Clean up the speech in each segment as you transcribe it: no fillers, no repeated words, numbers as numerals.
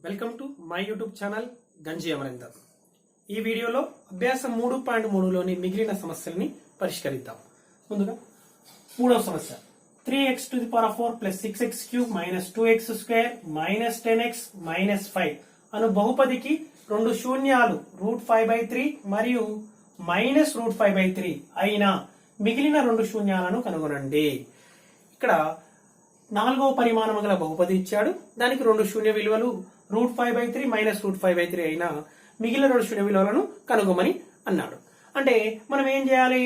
Welcome to my YouTube channel గంజి అమరేందర్. ఈ వీడియోలో అభ్యాసం 3.3లోని మిగిలిన సమస్యల్ని పరిష్కరిద్దాం. ముందుగా మూడవ సమస్య 3x⁴ plus 6x³ minus 2x² minus 10x minus 5 అను బహుపదికి రెండు శూన్యాలు √5/3 మరియు మైనస్ √5/3 అయిన మిగిలిన రెండు శూన్యాలను కనుగొనండి. ఇక్కడ నాలుగవ పరిమాణం గల బహుపది ఇచ్చాడు. దానికి రెండు శూన్య విలువలు √5/3 మైనస్ √5/3 అయిన మిగిలిన రెండు శూన్య విలువలను కనుగొమని అన్నాడు. అంటే మనం ఏం చేయాలి?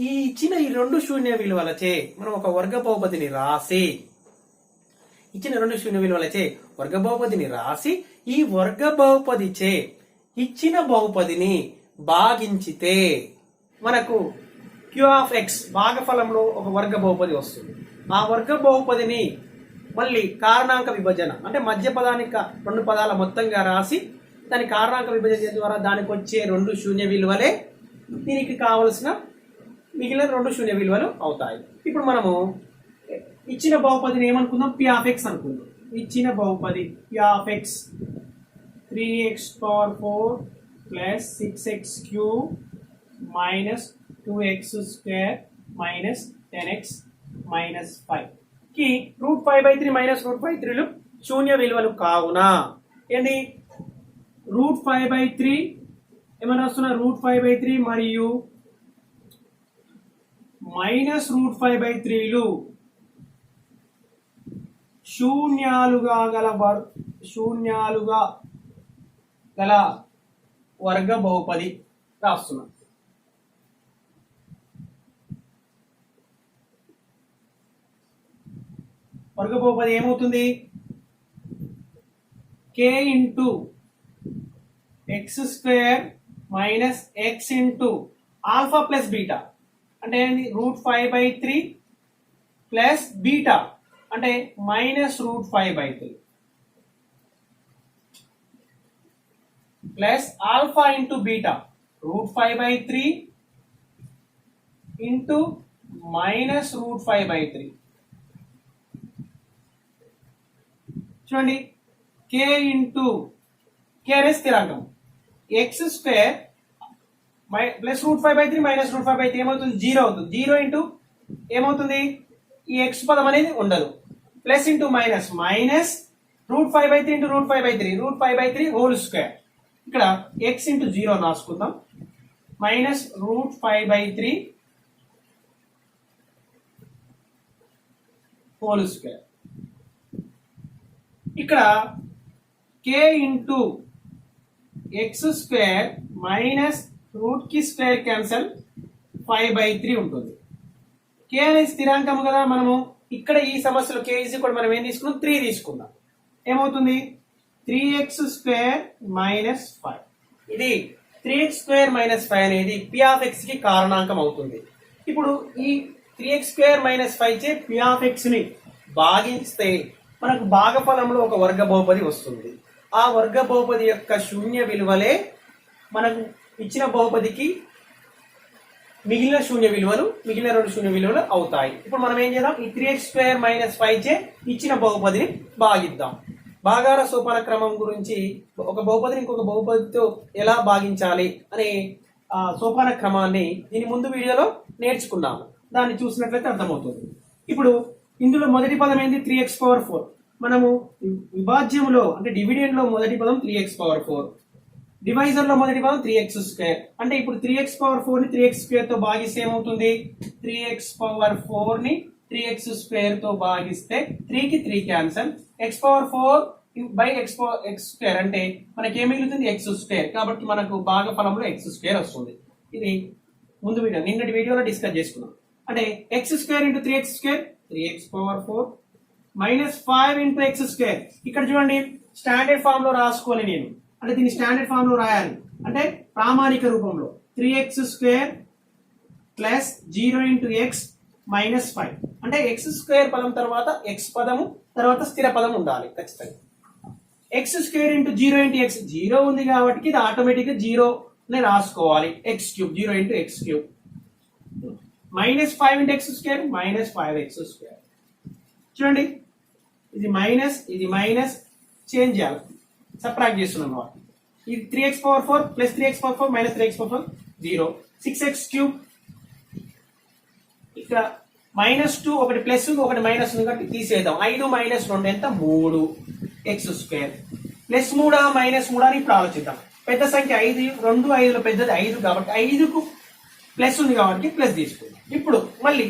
ఈ ఇచ్చిన ఈ రెండు శూన్య విలువలచే మనం ఒక వర్గ బహుపదిని రాసి ఈ వర్గ బహుపదిచే ఇచ్చిన బహుపదిని భాగించితే మనకు q(x) భాగఫలంలో ఒక వర్గ బహుపది వస్తుంది. ఆ వర్గ బహుపదిని మళ్ళీ కారణాంక విభజన అంటే మధ్య పదానికి రెండు పదాల మొత్తంగా రాసి దాని కారణాంక విభజన ద్వారా దానికి వచ్చే రెండు శూన్య విలువలే దీనికి కావలసిన మిగిలిన రెండు శూన్య విలువలు అవుతాయి. ఇప్పుడు మనము ఇచ్చిన బహుపదిని ఏమనుకుందాం? p(x) అనుకుందాం. ఇచ్చిన బహుపది p(x) 3x⁴ plus 6x³ minus 2x² minus 10x minus 5 కి √5/3 మైనస్ √5/3లు శూన్య విలువలు కావున ఏంటి √5/3 ఏమైనా వస్తున్నా √5/3 మరియు మైనస్ √5/3లు శూన్యాలుగా గల వర్గ బహుపది రాస్తున్నాం. వర్గ బహుపది ఏమవుతుంది? k into x² minus x into alpha plus beta అంటే √5/3 ప్లస్ బీటా అంటే minus √5/3 plus alpha into beta √5/3 into minus √5/3. చూడండి, k ఇంటూ k అనేది స్థిరాంకం, x² ప్లస్ √5/3 మైనస్ √5/3 ఏమవుతుంది? 0 అవుతుంది. 0 ఇంటూ ఏమవుతుంది? ఈ x పదం అనేది ఉండదు. Plus into minus minus √5/3 into √5/3 whole square. ఇక్కడ x ఇంటూ 0 రాసుకుందాం. Minus √5/3 whole square. ఇక్కడ k into x² minus √² cancel 5/3 ఉంటుంది. k అనేది స్థిరాంకం కదా. మనము ఇక్కడ ఈ సమస్యలో k కూడా మనం ఏం తీసుకున్నాం? 3 తీసుకుందాం. ఏమవుతుంది? 3x² minus 5. ఇది 3x² మైనస్ 5 అనేది p(x) కి కారణాంకం అవుతుంది. ఇప్పుడు ఈ 3x² మైనస్ 5 చే p(x) ని భాగిస్తే మనకు భాగఫలంలో ఒక వర్గ బహుపది వస్తుంది. ఆ వర్గ బహుపది యొక్క శూన్య విలువలే మనకు ఇచ్చిన బహుపదికి మిగిలిన రెండు శూన్య విలువలు అవుతాయి. ఇప్పుడు మనం ఏం చేద్దాం? ఈ 3x² మైనస్ 5 చే ఇచ్చిన బహుపదిని భాగిద్దాం. భాగాల సోపాన క్రమం గురించి ఒక బహుపదిని ఇంకొక బహుపదితో ఎలా భాగించాలి అనే సోపాన క్రమాన్ని దీని ముందు వీడియోలో నేర్చుకున్నాము. దాన్ని చూసినట్లయితే అర్థమవుతుంది. ఇప్పుడు ఇందులో మొదటి పదం ఏంటి? 3x⁴. మనము విభాజ్యములో అంటే డివిడెండ్ లో మొదటి పదం 3x⁴, డివైజర్ లో మొదటి పదం 3x². అంటే ఇప్పుడు 3x⁴ ని 3x² తో భాగిస్తే ఏమవుతుంది? 3x⁴ ని 3x² తో భాగిస్తే 3 కి 3 క్యాన్సల్. x⁴/x² అంటే మనకి ఏం మిగులుతుంది? x². కాబట్టి మనకు భాగఫలంలో x² వస్తుంది. ఇది ముందు వీడియో నిన్నటి వీడియోలో డిస్కస్ చేసుకున్నాం. అంటే x² into 3x², 3x⁴ minus 5 into x². ఇక్కడ చూడండి, స్టాండర్డ్ ఫామ్ లో రాసుకోవాలి నేను. అంటే దీన్ని స్టాండర్డ్ ఫామ్ లో రాయాలి. అంటే ప్రామాణిక రూపంలో 3x² plus 0 into x minus 5 అంటే x² పదం తర్వాత x పదము తర్వాత స్థిర పదం ఉండాలి ఖచ్చితంగా. x² ఇంటూ 0 ఇంటూ x 0 ఉంది కాబట్టి ఇది ఆటోమేటిక్ గా 0 నే రాసుకోవాలి. x³ 0 into x³ minus 5 into x² minus 5x². చూడండి, ఇది మైనస్ చేంజ్ చేయాలి. సబ్ట్రాక్ట్ చేస్తున్నాం కాబట్టి ఇది 3x⁴ plus 3x⁴ minus 3x⁴ 0 6x³ ఇక్కడ -2 ఒకటి ప్లస్ ఉంది ఒకటి మైనస్ ఉంది కాబట్టి తీసేద్దాం 5 మైనస్ 2 ఎంత 3x² ప్లస్ 3 మైనస్ 3 అని ఇప్పుడు ఆలోచిద్దాం పెద్ద సంఖ్య 5 2 5లో పెద్దది 5 కాబట్టి 5కు ప్లస్ ఉంది కాబట్టి ప్లస్ తీసుకుందాం ఇప్పుడు మళ్ళీ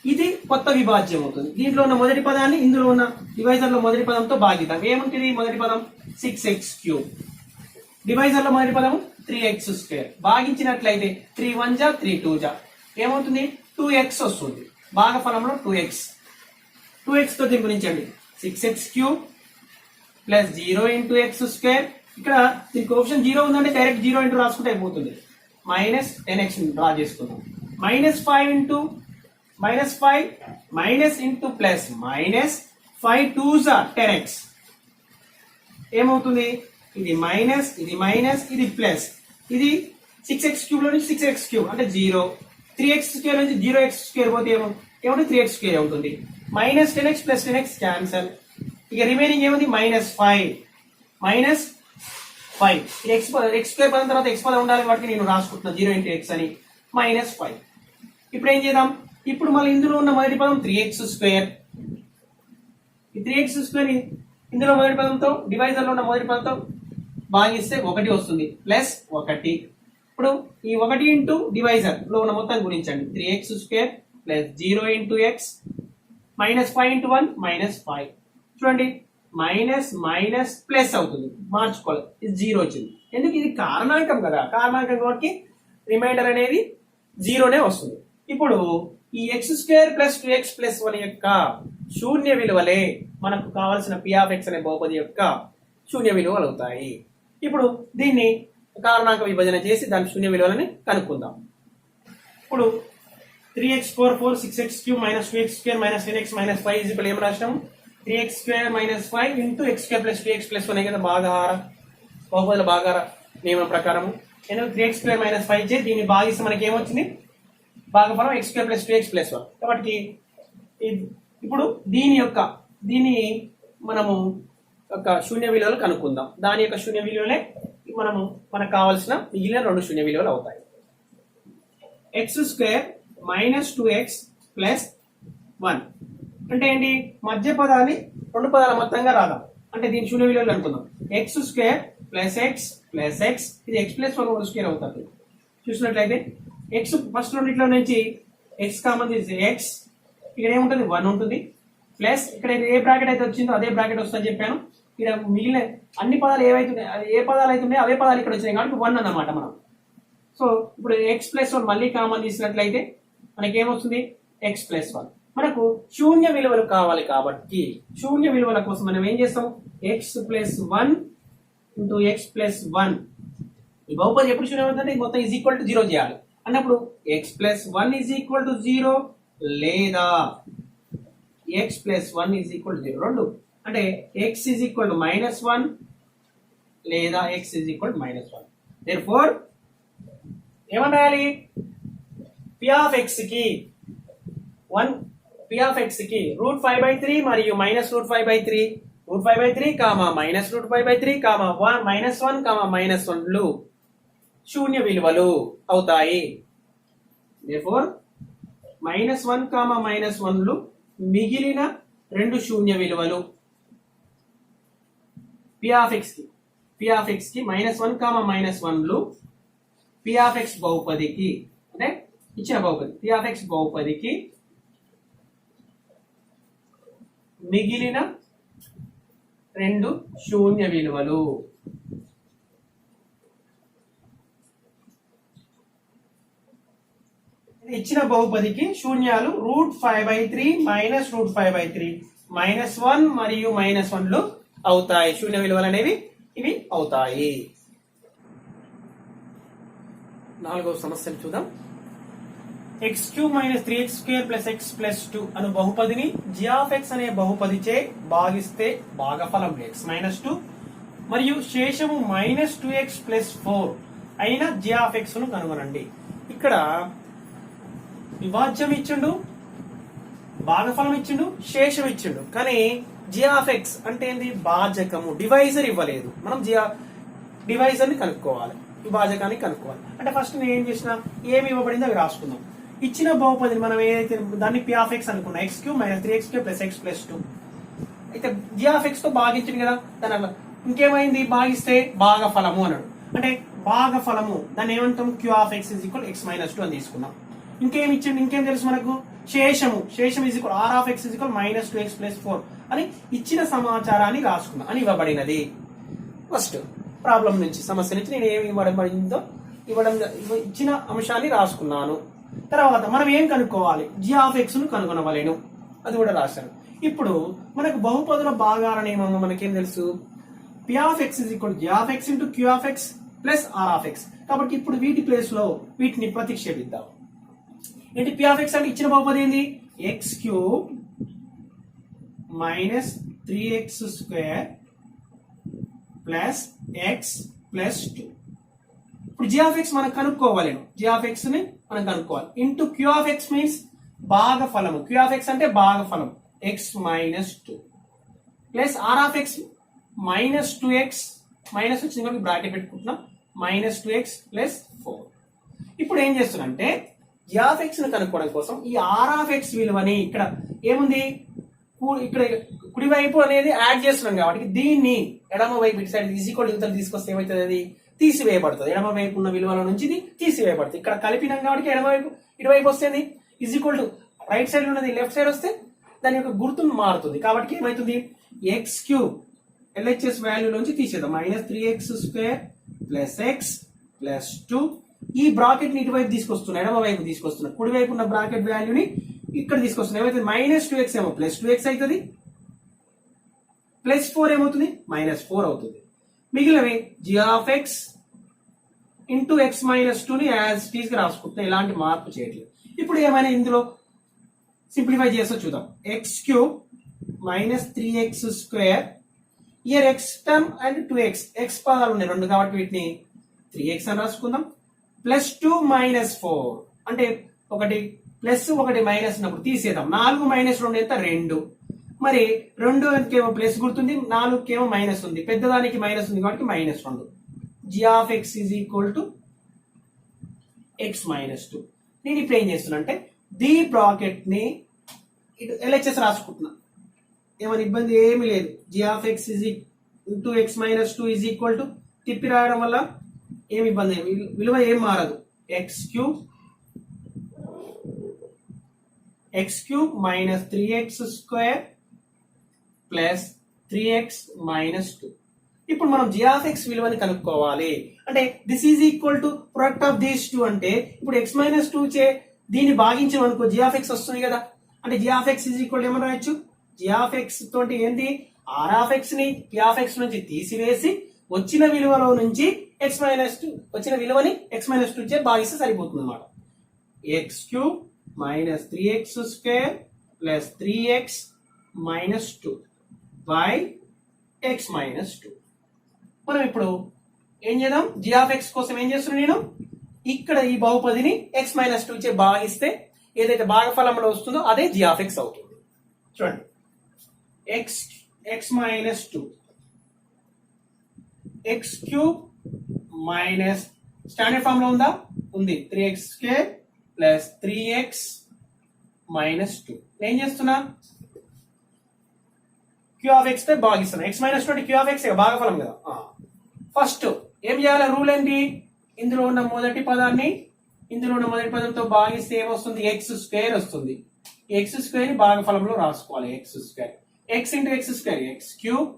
ఇది కొత్త విభాజ్యం అవుతుంది దీంట్లో ఉన్న మొదటి పదాన్ని ఇందులో ఉన్న డివైజర్ లో మొదటి పదంతో భాగిద్దాం ఏముంటుంది మొదటి పదం 6x³ డివైజర్ లో మొదటి పదం 3x² భాగించినట్లయితే 3 1 జా 3 2 జా ఏమవుతుంది 2x వస్తుంది భాగఫలంలో 2x తో దీని గురించండి 6x³ ప్లస్ 0 × x² ఇక్కడ దీనికి ఆప్షన్ 0 ఉందంటే డైరెక్ట్ 0 ఇంటూ రాసుకుంటే అయిపోతుంది మైనస్ 10x డ్రా చేసుకుందాం -5 మైనస్ ఇంటూ ప్లస్ మైనస్ 5 2 జా 10x ఏమవుతుంది ఇది మైనస్ ఇది ప్లస్ ఇది 6x³ లో నుంచి 6x³ అంటే 0 3x² నుంచి 0x² పోతే ఏమంటే 3x² అవుతుంది minus 10x plus 10x cancel ఇక రిమైనింగ్ ఏముంది -5 x² పదం తర్వాత x పదం ఉండాలి కాబట్టి నేను రాసుకుంటున్నా 0 × x అని -5 ఇప్పుడు ఏం చేద్దాం ఇప్పుడు మళ్ళీ ఇందులో ఉన్న మొదటి పదం 3x² ఈ 3x² ఇందులో మొదటి పదంతో డివైజర్ లో ఉన్న మొదటి పదంతో భాగిస్తే 1 వస్తుంది ప్లస్ 1 ఇప్పుడు ఈ 1 ఇంటూ డివైజర్ లో ఉన్న మొత్తం గురించండి 3x² ప్లస్ 0 × x -5 × 1 -5 చూడండి మైనస్ ప్లస్ అవుతుంది మార్చుకోవాలి ఇది 0 వచ్చింది ఎందుకు ఇది కారణాంకం కదా కారణాంకం కాబట్టి రిమైండర్ అనేది 0నే వస్తుంది ఇప్పుడు ఈ x² ప్లస్ 2x ప్లస్ 1 యొక్క శూన్య విలువలే మనకు కావాల్సిన p(x) అనే బహుపది యొక్క శూన్య విలువలు అవుతాయి ఇప్పుడు దీన్ని కారణాంక విభజన చేసి దాని శూన్య విలువలని కనుక్కుందాం ఇప్పుడు 3x⁴ 6x³ -2x² -10x -5 ఏం రాసినాము 3x² -5 into x² plus 2x plus 1 కదా భాగాహార బహుపదుల భాగాహార నియమం ప్రకారము నేను 3x² -5 చే దీన్ని భాగిస్తే మనకి ఏమొచ్చింది భాగఫలం x² ప్లస్ 2x ప్లస్ 1 కాబట్టి ఇప్పుడు దీని మనము ఒక శూన్య విలువలు కనుక్కుందాం దాని యొక్క శూన్య విలువలే మనకు కావాల్సిన మిగిలిన 2 శూన్య విలువలు అవుతాయి x² -2x ప్లస్ 1 అంటే ఏంటి మధ్య పదాన్ని 2 పదాల మొత్తంగా రాదాం అంటే దీని శూన్య విలువలు అనుకుందాం x² ప్లస్ x ఇది x ప్లస్ 1 హోల్ స్క్వేర్ అవుతుంది చూసినట్లయితే x ఫస్ట్ రెండిట్లో నుంచి x కామన్ తీసి x ఇక్కడ ఏముంటుంది 1 ఉంటుంది ప్లస్ ఇక్కడ ఏ బ్రాకెట్ అయితే వచ్చిందో అదే బ్రాకెట్ వస్తుందని చెప్పాను ఇక్కడ మిగిలిన అన్ని పదాలు ఏ పదాలు అయితే అవే పదాలు ఇక్కడ వచ్చినాయి కాబట్టి 1 అన్నమాట మనం సో ఇప్పుడు x ప్లస్ 1 మళ్ళీ కామన్ తీసినట్లయితే మనకి ఏమొస్తుంది x ప్లస్ 1 మనకు శూన్య విలువలు కావాలి కాబట్టి శూన్య విలువల కోసం మనం ఏం చేస్తాం x plus 1 into x plus 1 ఈ బహుపది ఎప్పుడు శూన్యం అవుతుందంటే మొత్తం ఈజ్ ఈక్వల్ టు 0 చేయాలి అన్నప్పుడు x plus 1 is equal to 0 లేదా x plus 1 is equal to 0 రెండు అంటే x ఈజ్ ఈక్వల్ టు -1 లేదా x is equal to -1 therefore ఏమని రాయాలి p(x) కి √5/3 మరియు -√5/3 √5/3 -√5/3 -1 శూన్య విలువలు అవుతాయి therefore -1 -1 మిగిలిన 2 శూన్య విలువలు p(x) కి -1 -1 p(x) బహుపదికి అంటే ఇచ్చిన బహుపది p(x) బహుపదికి మిగిలిన 2 శూన్య విలువలు ఇచ్చిన బహుపదికి శూన్యాలు √5/3 -√5/3 -1 మరియు -1 అవుతాయి శూన్య విలువలు అనేవి ఇవి అవుతాయి 4వ సమస్యను చూద్దాం x³ - 3x² + x + 2 అను బహుపదిని g(x) అనే బహుపదిచే భాగిస్తే భాగఫలం x - 2 మరియు శేషము -2x + 4 అయిన g(x) ను కనుగొనండి ఇక్కడ విభాజ్యం ఇచ్చిండు భాగఫలం ఇచ్చిండు శేషం ఇచ్చిండు కానీ జి ఆఫ్ ఎక్స్ అంటే ఏంది, భాజకము. డివైజర్ ఇవ్వలేదు, మనం డివైజర్ ని కనుక్కోవాలి, ఈ భాజకాన్ని కనుక్కోవాలి. అంటే ఫస్ట్ నేను ఏం చేసిన, ఏమి ఇవ్వబడిందో అవి రాసుకుందాం. ఇచ్చిన బహుపదిని మనం ఏదైతే దాన్ని పి ఆఫ్ ఎక్స్ అనుకున్నాం, x q minus 3x³ plus x plus 2. అయితే జి ఆఫ్ ఎక్స్ తో భాగించింది కదా, దాని అలా ఇంకేమైంది, భాగిస్తే భాగఫలము అన్నాడు. అంటే భాగఫలము దాన్ని ఏమంటాం, Q of x is equal x minus 2 అని తీసుకున్నాం. ఇంకేం ఇచ్చింది, ఇంకేం తెలుసు మనకు, శేషము is equal are of x is equal minus 2x plus 4 అని ఇచ్చిన సమాచారాన్ని రాసుకున్నాం అని ఇవ్వబడినది. ఫస్ట్ ప్రాబ్లం నుంచి, సమస్య నుంచి నేను ఏమి ఇవ్వబడిందో ఇచ్చిన అంశాన్ని రాసుకున్నాను. తర్వాత మనం ఏం కనుక్కోవాలి, జి ఆఫ్ ఎక్స్ ను కనుగొనవలేను, అది కూడా రాశాను. ఇప్పుడు మనకు బహుపదుల భాగాల నియమం మనకేం తెలుసు, p of x is equal g of x into queue of x plus are of x. కాబట్టి ఇప్పుడు వీటి ప్లేస్ లో వీటిని ప్రతిక్షేపిద్దాం. ఏంటి, పి ఆఫ్ ఎక్స్ అంటే ఇచ్చిన బహుపది ఏంది, X cube minus 3x² plus X plus 2. ఇప్పుడు జి ఆఫ్ ఎక్స్ మనం కనుక్కోవాలి, జి ఆఫ్ ఎక్స్ ని మనం కనుక్కోవాలి. Into queue of x means భాగఫలము, క్యూ ఆఫ్ ఎక్స్ అంటే భాగఫలం x minus 2 plus are of x minus 2x, minus వచ్చింది కాబట్టి బ్రాకెట్ పెట్టుకుంటున్నాం, మైనస్ 2x ప్లస్ 4. ఇప్పుడు ఏం చేస్తున్నంటే జి ఆఫ్ ఎక్స్ ను కనుక్కోవడం కోసం ఈ ఆర్ ఆఫ్ ఎక్స్ విలువని ఇక్కడ ఏముంది, ఇక్కడ కుడివైపు అనేది యాడ్ చేస్తున్నాం కాబట్టి దీన్ని ఎడమ వైపు ఇటు సైడ్ ఈక్వల్ యువతలు తీసుకొస్తే ఏమవుతుంది, అది తీసివేయబడుతుంది. ఎడమ వైపు ఉన్న విలువల నుంచి ఇది తీసివేయబడుతుంది. ఇక్కడ కలిపినాం కాబట్టి ఎడమవైపు ఇటువైపు వస్తుంది, is equal to right side ఉన్నది లెఫ్ట్ సైడ్ వస్తే దాని యొక్క గుర్తు మారుతుంది. కాబట్టి ఏమవుతుంది, ఎక్స్ క్యూబ్ ఎల్హెచ్ఎస్ వాల్యూ నుంచి తీసేద్దాం, minus 3x² plus X plus 2. ఈ బ్రాకెట్ ని ఇటువైపు తీసుకొస్తున్నా, ఎడమ వైపు తీసుకొస్తున్నా, కుడి వైపు ఉన్న బ్రాకెట్ వాల్యూని ఇక్కడ తీసుకొస్తున్నా. ఏమవుతుంది, మైనస్ 2x ఏమో ప్లస్ 2x అవుతుంది, ప్లస్ 4 ఏమవుతుంది, మైనస్ 4 అవుతుంది. మిగిలినవి G of x into x minus 2 ని యాజ్ టీజ్ గా రాసుకుంటున్నా, ఎలాంటి మార్పు చేయట్లేదు. ఇప్పుడు ఏమైనా ఇందులో సింప్లిఫై చేస్తే చూద్దాం, X cube minus 3x², year X term and 2x, X పదాలు ఉన్నాయి రెండు కాబట్టి వీటిని 3x అని రాసుకుందాం, ప్లస్ 2 మైనస్ 4 అంటే ఒకటి ప్లస్ ఒకటి మైనస్ ఉన్నప్పుడు తీసేద్దాం. 4 మైనస్ 2 ఎంత, 2. మరి 2 ప్లస్ గుర్తుంది, 4 మైనస్ ఉంది, పెద్దదానికి మైనస్ ఉంది కాబట్టి minus 2. G of x is equal to X minus 2. నేను ఇప్పుడు ఏం చేస్తున్నా అంటే ది బ్రాకెట్ ని ఇటు ఎల్హెచ్ఎస్ రాసుకుంటున్నా, ఏమైనా ఇబ్బంది ఏమీ లేదు. G of x is into x minus 2 is equal to తిప్పి రాయడం వల్ల ఏమి ఇబ్బంది, విలువ ఏం మారదు, X cube minus 3x² plus 3x minus 2. ఇప్పుడు మనం జి ఆఫ్ ఎక్స్ విలువని కనుక్కోవాలి. అంటే this is equal to product of these 2 అంటే ఇప్పుడు x మైనస్ 2 చే దీన్ని భాగించాం అనుకో జి ఆఫ్ ఎక్స్ వస్తుంది కదా. అంటే g of x is equal ఏమని రాయొచ్చు, జి ఆఫ్ ఎక్స్ తోటి ఏంటి, ఆర్ ఆఫ్ ఎక్స్ ని పి ఆఫ్ ఎక్స్ నుంచి తీసివేసి వచ్చిన విలువలో నుంచి ఎక్స్ మైనస్ 2 వచ్చిన విలువని ఎక్స్ మైనస్ 2 చే భాగిస్తే సరిపోతుంది అన్నమాట. X cube minus 3x² plus 3x minus 2 by X minus 2. మనం ఇప్పుడు ఏం చేద్దాం, జి ఆఫ్ ఎక్స్ కోసం ఏం చేస్తున్నాను నేను, ఇక్కడ ఈ బహుపదిని ఎక్స్ మైనస్ 2 చే భాగిస్తే ఏదైతే భాగఫలంలో వస్తుందో అదే జి ఆఫ్ ఎక్స్ అవుతుంది. చూడండి, x minus 2, x cube minus standard form లో ఉందా, ఉంది, 3x² ప్లస్ 3x మైనస్ 2. నేను ఏం చేస్తున్నా, క్యూ ఆఫ్ ఎక్స్ తో భాగిస్తున్నా, x minus 2 Q of x భాగఫలం కదా. ఫస్ట్ ఏం చేయాలి, రూల్ ఏంటి, ఇందులో ఉన్న మొదటి పదంతో భాగిస్తే ఏమొస్తుంది, x² వస్తుంది. x² ని భాగఫలంలో రాసుకోవాలి, x², x into x², X cube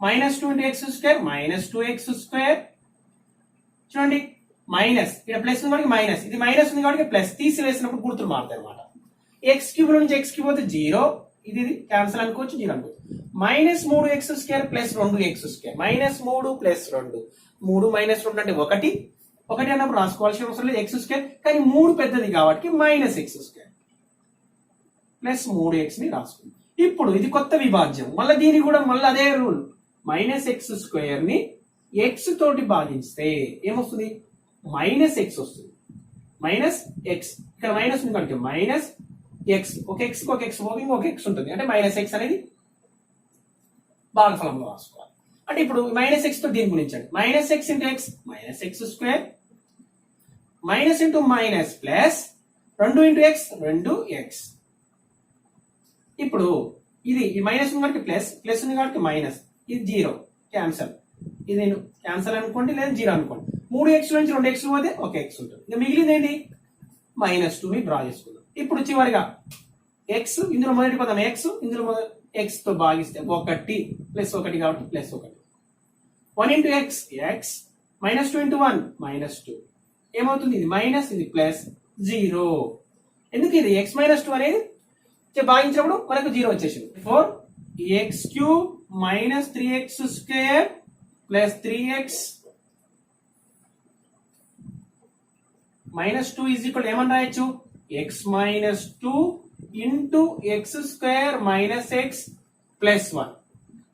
minus 2 into x² minus 2x². చూడండి, మైనస్ ఇక్కడ ప్లస్ ఉంది కాబట్టి మైనస్, ఇది మైనస్ ఉంది కాబట్టి ప్లస్, తీసివేసినప్పుడు గుర్తులు మారుతాయి అనమాట. ఎక్స్ క్యూబ్ నుంచి ఎక్స్ క్యూబ్ పోతే 0, ఇది క్యాన్సిల్ అనుకోవచ్చు, 0 అనుకోవచ్చు. Minus 3x² plus 2x², minus 3 plus 2, 3 minus 2 అంటే 1 అన్నప్పుడు రాసుకోవాల్సిన అవసరం లేదు, x², కానీ 3 పెద్దది కాబట్టి మైనస్ x² ప్లస్ 3x ని రాసుకుందాం. ఇప్పుడు ఇది కొత్త విభాజ్యం, మళ్ళీ దీనికి కూడా మళ్ళీ అదే రూల్, మైనస్ x² ని ఎక్స్ తోటి భాగిస్తే ఏమొస్తుంది, మైనస్ ఎక్స్ వస్తుంది, మైనస్ ఎక్స్, ఇక్కడ మైనస్ ఉంది కాబట్టి మైనస్ ఎక్స్, ఒక ఎక్స్ ఒక ఎక్స్ పోగి ఇంకొక ఎక్స్ ఉంటుంది, అంటే మైనస్ ఎక్స్ అనేది భాగఫలంలో రాసుకోవాలి. అంటే ఇప్పుడు మైనస్ ఎక్స్ తో దీని గుణించండి. Minus x into x minus x square minus into minus plus 2 into x 2x. ఇప్పుడు ఇది ఈ మైనస్ ఉంది కాబట్టి ప్లస్, ప్లస్ ఉంది కాబట్టి మైనస్, ఇది 0 క్యాన్సల్. ఇది నేను క్యాన్సల్ అనుకోండి లేదా 0 అనుకోండి. 3x నుంచి 2x పోతే 1x ఉంటుంది. ఇంకా మిగిలింది ఏంటి -2ని డ్రా చేసుకుందాం. ఇప్పుడు చివరిగా x ఇందులో మొదటి పదం x, ఇందులో x తో భాగిస్తే 1 ప్లస్ 1 కాబట్టి plus 1. 1 into X X -2 into 1 -2. ఏమవుతుంది? ఇది మైనస్, ఇది ప్లస్ 0. ఎందుకు ఇది x -2 అనేది భాగించినప్పుడు మనకు 0 వచ్చేసింది. 4x³ - 3x² + 3x -2 is equal ఏమని రాయొచ్చు? x -2 into x² - x + 1.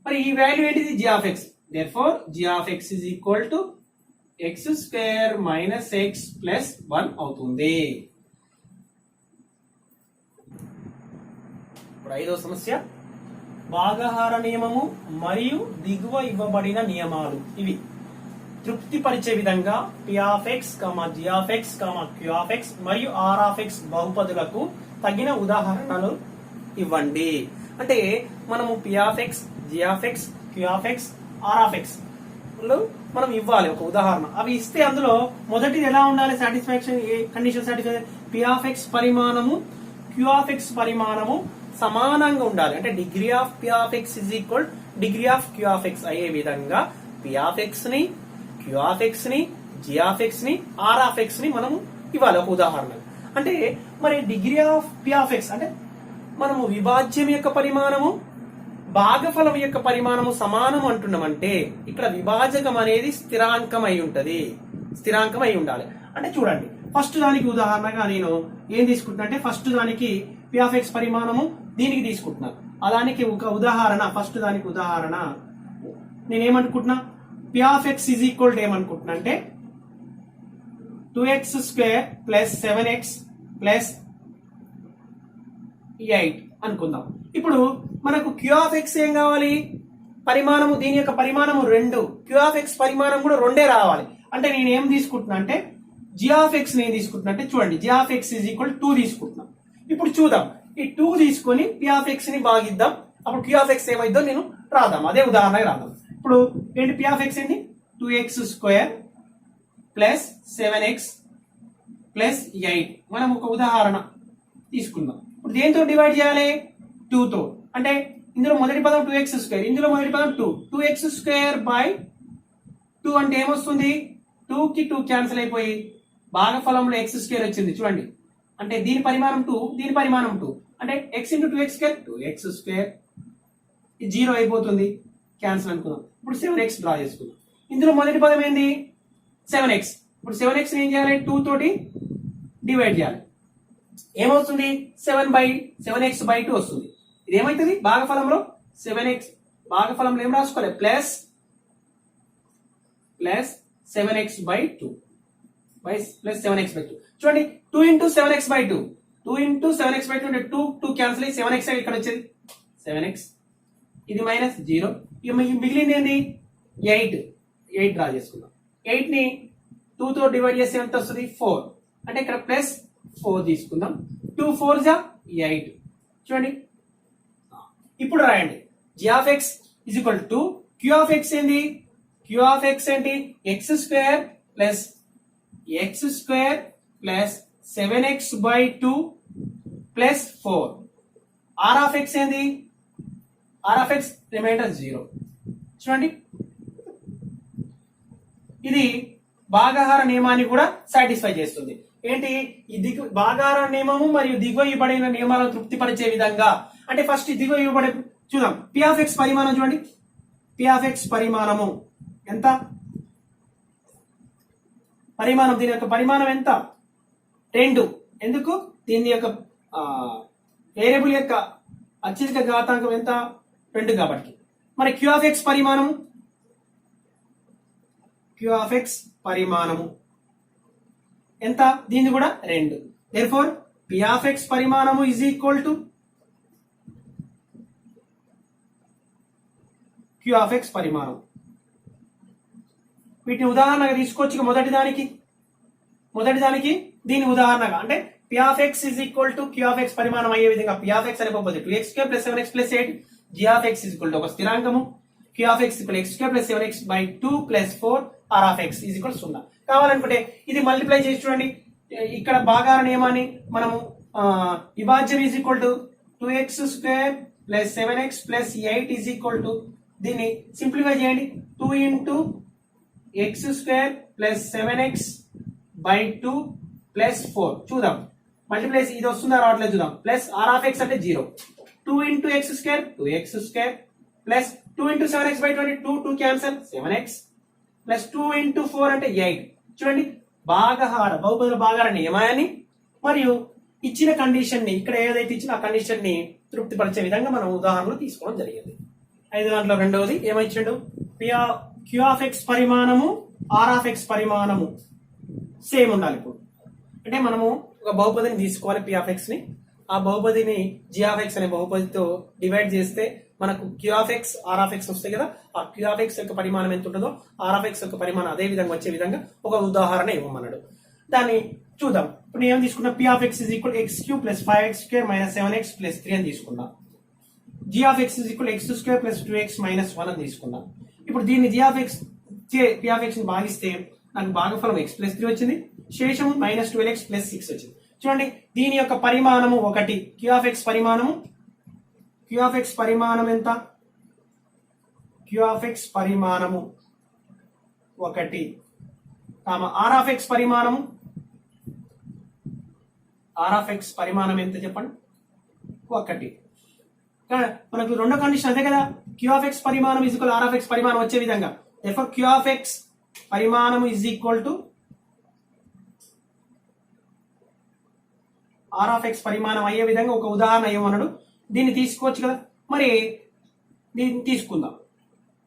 మరి ఈ వాల్యూ ఏంటిది? g of x. therefore g of x is equal to x² - x + 1 అవుతుంది. ఇప్పుడు ఐదో సమస్య, భాగాహార నియమము మరియు దిగువ ఇవ్వబడిన నియమాలు ఇవి తృప్తిపరిచే విధంగా p of x, g of x, q of x మరియు r of x బహుపదులకు తగిన ఉదాహరణలు ఇవ్వండి. అంటే మనము p of x, g of x, q of x, r of x మనం ఇవ్వాలి ఒక ఉదాహరణ. అవి ఇస్తే అందులో మొదటిది ఎలా ఉండాలి? Satisfaction condition satisfaction p of x పరిమాణము q of x పరిమాణము సమానంగా ఉండాలి. అంటే degree of p of x is equal degree of q of x అయ్యే విధంగా p of x ని, q of x ని, g of x ని, r of x ని మనము ఇవ్వాలి ఒక ఉదాహరణ. అంటే మరి degree of p of x అంటే మనము విభాజ్యం యొక్క పరిమాణము భాగఫలం యొక్క పరిమాణము సమానం అంటున్నామంటే ఇక్కడ విభాజకం అనేది స్థిరాంకం అయి ఉంటది, స్థిరాంకం అయి ఉండాలి. అంటే చూడండి, ఫస్ట్ దానికి ఉదాహరణగా నేను ఏం తీసుకుంటున్నా అంటే ఫస్ట్ దానికి p of x పరిమాణము దీనికి తీసుకుంటున్నాను. దానికి ఒక ఉదాహరణ, ఫస్ట్ దానికి ఉదాహరణ నేనేమనుకుంటున్నా? p of x is equal to ఏమనుకుంటున్నా అంటే 2x² + 7x + 8 అనుకుందాం. ఇప్పుడు మనకు q of x ఏం కావాలి? పరిమాణము, దీని యొక్క పరిమాణము 2, q of x పరిమాణం కూడా 2 రావాలి. అంటే నేను ఏం తీసుకుంటున్నా అంటే g of x నేను తీసుకుంటున్నా అంటే చూడండి, g of x is equal to 2 తీసుకుంటున్నా. ఇప్పుడు చూద్దాం, ఈ 2 తీసుకొని p of x ని భాగిద్దాం. అప్పుడు q of x ఏమైందో నేను రాద్దాం, అదే ఉదాహరణగా రాద్దాం. ఇప్పుడు ఏంటి p of x ఏంటి? 2x² + 7x + 8. మనం ఒక ఉదాహరణ తీసుకుందాం. ఇప్పుడు దేంతో డివైడ్ చేయాలి? 2 తో. అంటే ఇందులో మొదటి పదం 2x², ఇందులో మొదటి పదం 2. 2x² / 2 అంటే ఏమొస్తుంది? 2 కి 2 క్యాన్సిల్ అయిపోయి భాగఫలంలో x² వచ్చింది చూడండి. అంటే దీని పరిమాణం 2, దీని పరిమాణం 2. అంటే x × 2x², 2x². ఇది 0 అయిపోతుంది, క్యాన్సిల్ అనుకుందాం. ఇప్పుడు 7x డ్రా చేసుకుందాం. ఇందులో మొదటి పదం ఏంది? 7x. ఇప్పుడు 7x ఏం చేయాలి? 2 తోటి డివైడ్ చేయాలి. ఏమవుతుంది? 7x/2 వస్తుంది. ఇది ఏమైతుంది? భాగఫలంలో 7x, భాగఫలంలో ఏం రాసుకోవాలి? Plus 7x/2 plus 7x/2. చూడండి, 2 × 7x/2, 2 × 7x/2 అంటే 2 క్యాన్సిల్ అయ్యి 7x ఇక్కడ వచ్చేది 7x. ఇది -0. మిగిలింది ఏంది? 8 డ్రా చేసుకుందాం. 8 ని 2 తో డివైడ్ చేస్తే ఎంత వస్తుంది? 4. అంటే ఇక్కడ +4 తీసుకుందాం. 2 4 = 8. చూడండి, ఇప్పుడు రాయండి. g of x is equal to q of x ఏంది? q of x ఏంటి? x² + x² + 7x/2 + 4. r of x ఏంది? r of x remainder 0. చూడండి, ఇది భాగాహార నియమాన్ని కూడా సాటిస్ఫై చేస్తుంది. ఏంటి? ఈ భాగాహార నియమము మరియు దిగువ ఇవ్వబడిన నియమాలను తృప్తిపరిచే విధంగా. అంటే ఫస్ట్ దిగువ ఇవ్వబడే చూద్దాం. p of x పరిమాణం చూడండి, p of x పరిమాణము ఎంత? పరిమాణం, దీని యొక్క పరిమాణం ఎంత? 2. ఎందుకు? దీని యొక్క వేరియబుల్ యొక్క అత్యధిక ఘాతాంకం ఎంత? 2 కాబట్టి. మరి q of x పరిమాణము, q of x పరిమాణము ఎంత? దీన్ని కూడా 2. therefore p of x పరిమాణము is equal to q of x పరిమాణం. వీటిని ఉదాహరణగా తీసుకోవచ్చు. మొదటి దానికి దీని ఉదాహరణగా అంటే p of x is equal to q of x పరిమాణం అయ్యే విధంగా పి ఆఫ్ ఎక్స్ అనే బహుపది 2x² + 7x + 8, g of x is equal to ఒక స్థిరాంకము, Q of x equal x² + 7x / 2 + 4, r of x is equal 0. కావాలనుకుంటే ఇది multiply చేసి చూడండి. ఇక్కడ భాగాల నియమాన్ని మనము విభాజ్యం is equal to 2x² + 7x + 8 is equal to దీన్ని సింప్లిఫై చేయండి. 2 × x² + 7x / 2 + 4 చూద్దాం. మల్టిప్లై ఇది వస్తుందా రావట్లేదు చూద్దాం. ప్లస్ r ఆఫ్ ఎక్స్ అంటే 0. 2 × x² 2x² plus 2 × 7x / 22 2 cancel 7x plus 2 × 4 అంటే 8. చూడండి బహుపదుల భాగాల నియమాన్ని మరియు ఇచ్చిన కండిషన్ ని ఇక్కడ ఏదైతే ఇచ్చిన ఆ కండిషన్ ని తృప్తిపరిచే విధంగా మనం ఉదాహరణలు తీసుకోవడం జరిగింది. 5 దాంట్లో రెండవది ఏమిచ్చాడు? క్యూ ఆఫ్ ఎక్స్ పరిమాణము ఆర్ ఆఫ్ ఎక్స్ పరిమాణము సేమ్ ఉండాలి. ఇప్పుడు అంటే మనము ఒక బహుపదిని తీసుకోవాలి పి ఆఫ్ ఎక్స్ ని, ఆ బహుపదిని జి ఆఫ్ ఎక్స్ అనే బహుపదితో డివైడ్ చేస్తే మనకు q of x r of x వస్తాయి కదా. ఆ క్యూ ఆఫ్ ఎక్స్ యొక్క పరిమాణం ఎంత ఉంటుందో ఆర్ ఆఫ్ ఎక్స్ యొక్క పరిమాణం అదే విధంగా వచ్చే విధంగా ఒక ఉదాహరణ ఇవ్వమన్నాడు. దాన్ని చూద్దాం. ఇప్పుడు నేను ఏం తీసుకున్నా? P of x is equal x³ + 5x² - 7x + 3 అని తీసుకున్నా. g of x is equal x² + 2x - 1 అని తీసుకున్నా. ఇప్పుడు దీన్ని g of X P of x ని భాగిస్తే నాకు భాగఫలం x + 3 వచ్చింది, శేషము -12x + 6 వచ్చింది. చూడండి దీని యొక్క పరిమాణము 1. క్యూ ఆఫ్ ఎక్స్ పరిమాణం ఎంత? క్యూ ఆఫ్ ఎక్స్ పరిమాణము 1, ఆర్ ఆఫ్ ఎక్స్ పరిమాణం ఎంత చెప్పండి? 1. మనకు రెండో కండిషన్ అదే కదా, క్యూ ఆఫ్ ఎక్స్ పరిమాణం is equal are of x పరిమాణం వచ్చే విధంగా. therefore క్యూ ఆఫ్ ఎక్స్ పరిమాణం is equal to r of x పరిమాణం అయ్యే విధంగా ఒక ఉదాహరణ ఇవ్వమన్నాడు. దీన్ని తీసుకోవచ్చు కదా. మరి దీన్ని తీసుకుందాం.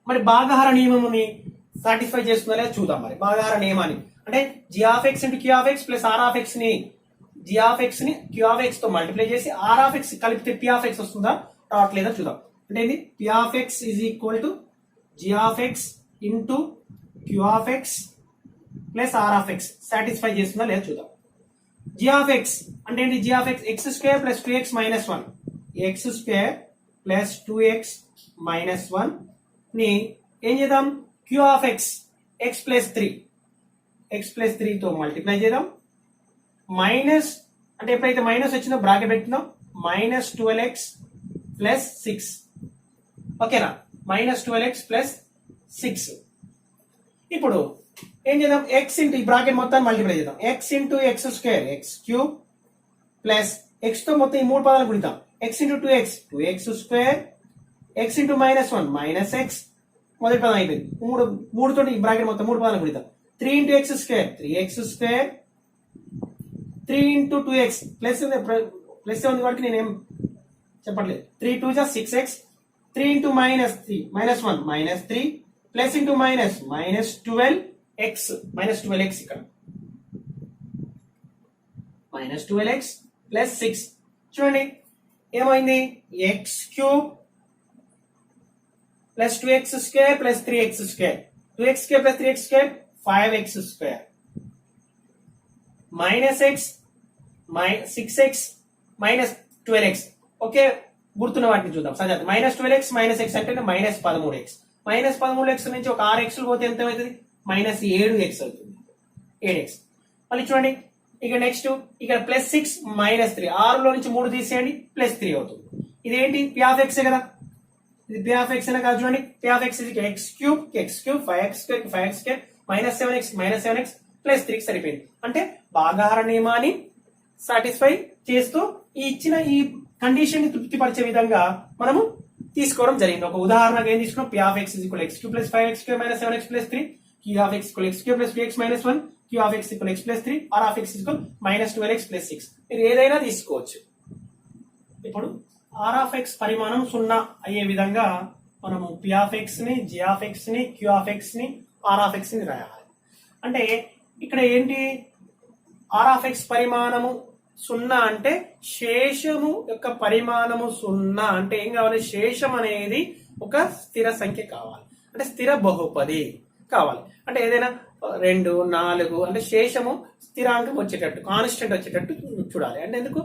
మరి భాగాహార నియమముని సాటిస్ఫై చేస్తుందా లేదా చూద్దాం. మరి భాగాహార నియమాన్ని అంటే g of x × q of x + r of x ని జి ఆఫ్ ఎక్స్ ని క్యూ ఆఫ్ ఎక్స్ తో మల్టిప్లై చేసి ఆర్ ఆఫ్ ఎక్స్ కలిపితే పి ఆఫ్ ఎక్స్ వస్తుందా రావట్లేదా చూద్దాం. అంటే ఇది p of x is equal to g of x × q of x + r of x satisfy చేస్తుందా లేదా చూద్దాం. g ఆఫ్ ఎక్స్ అంటే ఏంటి? g of X x² + 2x - 1 x² + 2x - 1 ని ఏం చేద్దాం? q ఆఫ్ ఎక్స్ x + 3 తో మల్టిప్లై చేద్దాం. మైనస్ అంటే ఎప్పుడైతే మైనస్ వచ్చిందో బ్రాకెట్ పెట్టుకుందాం. -12x + 6 ఓకేనా? -12x + 6. ఇప్పుడు ఏం చేద్దాం? x ఇంటూ ఈ బ్రాకెట్ మొత్తాన్ని మల్టిప్లై చేద్దాం. x × x² x³ plus x తో మొత్తం ఈ 3 పదాలు గుణిద్దాం. x × 2x 2x², x × -1 -x మొదటి పదం అయిపోయింది. 3 తోటి ఈ బ్రాకెట్ మొత్తం 3 పదాలు గుణిద్దాం. 3 × x² 3x², 3 × 2x ప్లస్ ఉంది కాబట్టి నేనేం చెప్పట్లేదు. 3 × 2 = 6x, 3 × -1 -3 plus into minus -12x ఇక్కడ -12x + 6 చూడండి ఏమైంది? x³ + 2x² + 3x², 2x² + 3x² 5x² -x 6x -12x. Okay, గుర్తున్న వాటిని చూద్దాం. సరే, -12x -x అంటే -13x. -13x నుంచి ఒక 6x పోతే ఎంత అవుతుంది? -7x అవుతుంది. 7x. మళ్ళీ చూడండి ఇక నెక్స్ట్ ఇక్కడ +6 -3, 6లో నుంచి 3 తీసేయండి +3 అవుతుంది. ఇదేంటి? పి ఆఫ్ ఎక్స్ కదా, ఇది పి ఆఫ్ ఎక్స్ అనే కాదు. చూడండి P of X x³ 5x² 5x² -7x +3 సరిపోయింది. అంటే భాగాహార నియమాన్ని సాటిస్ఫై చేస్తూ ఈ ఇచ్చిన ఈ కండిషన్ ని తృప్తిపరిచే విధంగా మనము తీసుకోవడం జరిగింది. ఒక ఉదాహరణగా ఏం తీసుకున్నాం? P of X x³ + 5x² -7x + 3, q of x x³ + 2x - 1, q of x x + 3, r of x -12x + 6. మీరు ఏదైనా తీసుకోవచ్చు. ఇప్పుడు r ఆఫ్ x పరిమాణం 0 అయ్యే విధంగా మనము p ఆఫ్ x ని, g ఆఫ్ x ని, q ఆఫ్ x ని, r ఆఫ్ x ని రాయాలి. అంటే ఇక్కడ ఏంటి? r ఆఫ్ x పరిమాణము 0 అంటే శేషము యొక్క పరిమాణము 0 అంటే ఏం కావాలి? శేషం అనేది ఒక స్థిర సంఖ్య కావాలి, అంటే స్థిర బహుపది కావాలి. అంటే ఏదైనా 2, 4 అంటే శేషము స్థిరాంకం వచ్చేటట్టు, కాన్స్టెంట్ వచ్చేటట్టు చూడాలి. అంటే ఎందుకు,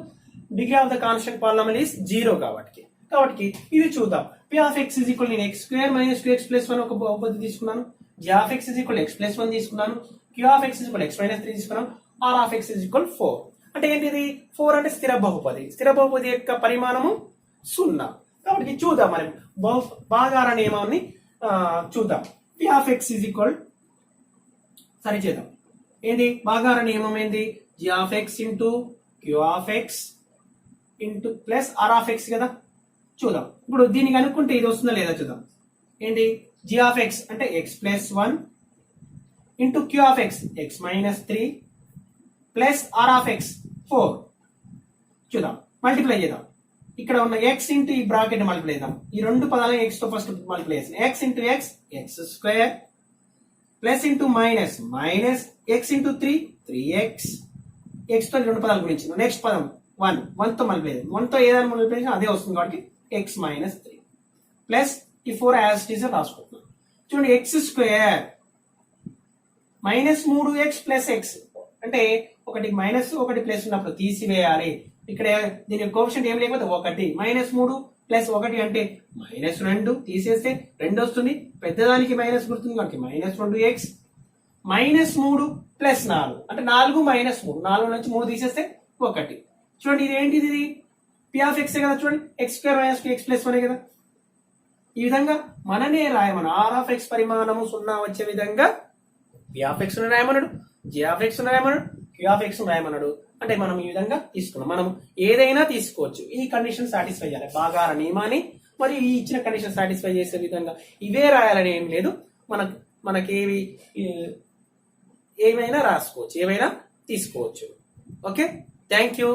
degree of the constant polynomial is 0 కాబట్టి ఇది చూద్దాం. P of x is equal, నేను x² - 2x + 1 ఒక బహుపది తీసుకున్నాను. g of x is equal x + 1 తీసుకున్నాను. q of x is equal x - 3 తీసుకున్నాను. r of x is equal 4. అంటే ఏంటిది, 4 అంటే స్థిర బహుపది. స్థిర బహుపది యొక్క పరిమాణము 0. కాబట్టి చూద్దాం మనం భాగార నియమాన్ని చూద్దాం. P of x is equal, సరి చేద్దాం. ఏంది భాగార నియమం ఏంది, g of x into q of x into plus r of X కదా. చూద్దాం ఇప్పుడు దీనికి అనుకుంటే ఇది వస్తుందా లేదా చూద్దాం. ఏంటి, g ఆఫ్ ఎక్స్ అంటే x + 1 into q of X x - 3 plus r of X 4. చూద్దాం, మల్టిప్లై చేద్దాం. ఇక్కడ ఉన్న x ఇంటూ ఈ బ్రాకెట్ మల్టిప్లై చేద్దాం. ఈ రెండు పదాలను x తో ఫస్ట్ మల్టిప్లై చేస్తాం. x into x x² plus into minus minus x into 3 3x. x తో రెండు పదాలు గురించి నెక్స్ట్ పదం 1 తో మల్టిప్లై చేద్దాం. 1 తో ఏదైనా మల్టిప్లై చేసినా అదే వస్తుంది కాబట్టి x - 3 ప్లస్ ఈ 4 యాజ్ ఇట్ ఈజ్ రాసుకుంటున్నాం. చూడండి, x² -3x ప్లస్ x అంటే ఒకటి మైనస్ ఒకటి ప్లస్ ఉన్నప్పుడు తీసివేయాలి. ఇక్కడ దీని కోఎఫిషియంట్ ఏం లేకపోతే 1 -3 ప్లస్ 1 అంటే -2 తీసేస్తే 2 వస్తుంది. పెద్దదానికి మైనస్ గుర్తుంది కాబట్టి -2x -3 ప్లస్ 4 అంటే 4 - 3 4 నుంచి 3 తీసేస్తే 1. చూడండి ఇది ఏంటిది, ఇది పి ఆఫ్ ఎక్స్ కదా. చూడండి x² - 2x + 1 కదా. ఈ విధంగా మననే రాయమను. r ఆఫ్ ఎక్స్ పరిమాణము 0 వచ్చే విధంగా పి ఆఫ్ ఎక్స్ రాయమన్నాడు, g ఆఫ్ ఎక్స్ రాయమన్నాడు, q ఆఫ్ ఎక్స్ రాయమన్నాడు. అంటే మనం ఈ విధంగా తీసుకున్నాం. మనం ఏదైనా తీసుకోవచ్చు, ఈ కండిషన్ సాటిస్ఫై చేయాలి. భాగార నియమాన్ని మరియు ఈ ఇచ్చిన కండిషన్ సాటిస్ఫై చేసే విధంగా ఇవే రాయాలని ఏం లేదు. మనకేవి ఏమైనా రాసుకోవచ్చు, ఏమైనా తీసుకోవచ్చు. Okay, thank you.